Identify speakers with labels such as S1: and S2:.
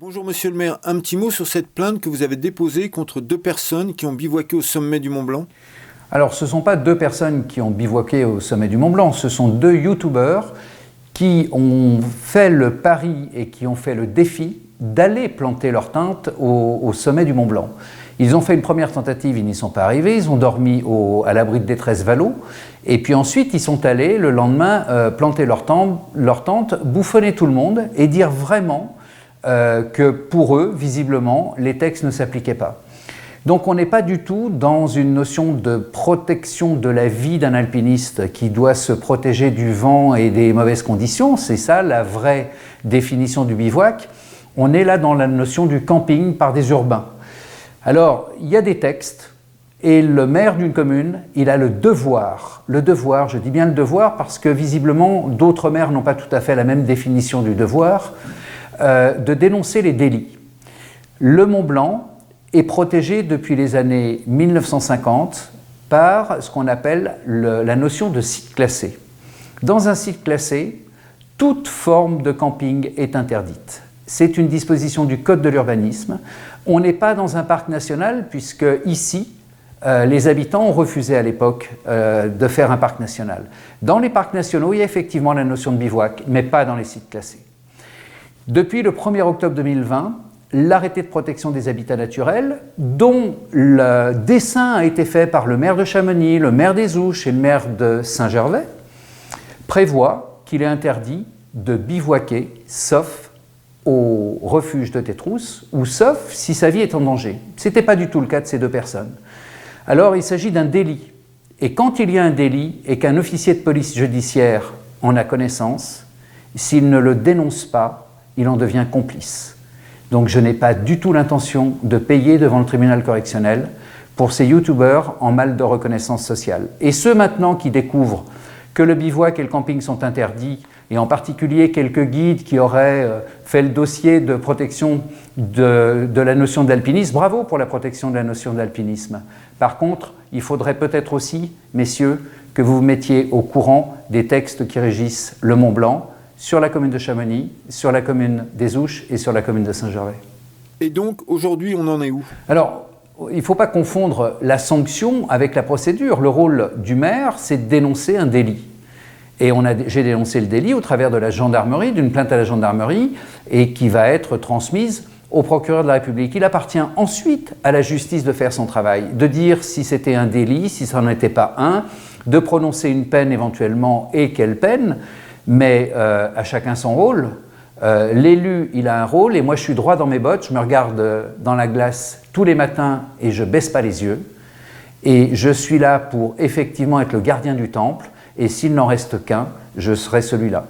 S1: Bonjour Monsieur le maire, un petit mot sur cette plainte que vous avez déposée contre 2 personnes qui ont bivouaqué au sommet du Mont Blanc.
S2: Alors ce ne sont pas 2 personnes qui ont bivouaqué au sommet du Mont Blanc, ce sont 2 youtubeurs qui ont fait le pari et qui ont fait le défi d'aller planter leur tente au sommet du Mont Blanc. Ils ont fait une première tentative, ils n'y sont pas arrivés, ils ont dormi à l'abri de détresse Vallot, et puis ensuite ils sont allés le lendemain planter leur tente, bouffonner tout le monde et dire vraiment que pour eux, visiblement, les textes ne s'appliquaient pas. Donc on n'est pas du tout dans une notion de protection de la vie d'un alpiniste qui doit se protéger du vent et des mauvaises conditions, c'est ça la vraie définition du bivouac. On est là dans la notion du camping par des urbains. Alors, il y a des textes, et le maire d'une commune, il a le devoir, je dis bien le devoir, parce que visiblement, d'autres maires n'ont pas tout à fait la même définition du devoir, de dénoncer les délits. Le Mont Blanc est protégé depuis les années 1950 par ce qu'on appelle la notion de site classé. Dans un site classé, toute forme de camping est interdite. C'est une disposition du Code de l'urbanisme. On n'est pas dans un parc national, puisque ici, les habitants ont refusé à l'époque de faire un parc national. Dans les parcs nationaux, il y a effectivement la notion de bivouac, mais pas dans les sites classés. Depuis le 1er octobre 2020, l'arrêté de protection des habitats naturels, dont le dessin a été fait par le maire de Chamonix, le maire des Ouches et le maire de Saint-Gervais, prévoit qu'il est interdit de bivouaquer, sauf au refuge de Tétrousse, ou sauf si sa vie est en danger. Ce n'était pas du tout le cas de ces 2 personnes. Alors il s'agit d'un délit. Et quand il y a un délit et qu'un officier de police judiciaire en a connaissance, s'il ne le dénonce pas, il en devient complice. Donc je n'ai pas du tout l'intention de payer devant le tribunal correctionnel pour ces youtubeurs en mal de reconnaissance sociale. Et ceux maintenant qui découvrent que le bivouac et le camping sont interdits, et en particulier quelques guides qui auraient fait le dossier de protection de la notion d'alpinisme, bravo pour la protection de la notion d'alpinisme. Par contre, il faudrait peut-être aussi, messieurs, que vous vous mettiez au courant des textes qui régissent le Mont Blanc, sur la commune de Chamonix, sur la commune des Ouches et sur la commune de Saint-Gervais.
S1: Et donc, aujourd'hui, on en est où?
S2: Alors, il ne faut pas confondre la sanction avec la procédure. Le rôle du maire, c'est de dénoncer un délit. Et j'ai dénoncé le délit au travers de la gendarmerie, d'une plainte à la gendarmerie, et qui va être transmise au procureur de la République. Il appartient ensuite à la justice de faire son travail, de dire si c'était un délit, si ça n'en était pas un, de prononcer une peine éventuellement et quelle peine, mais à chacun son rôle. L'élu, il a un rôle, et moi je suis droit dans mes bottes, je me regarde dans la glace tous les matins et je baisse pas les yeux. Et je suis là pour effectivement être le gardien du temple, et s'il n'en reste qu'un, je serai celui-là.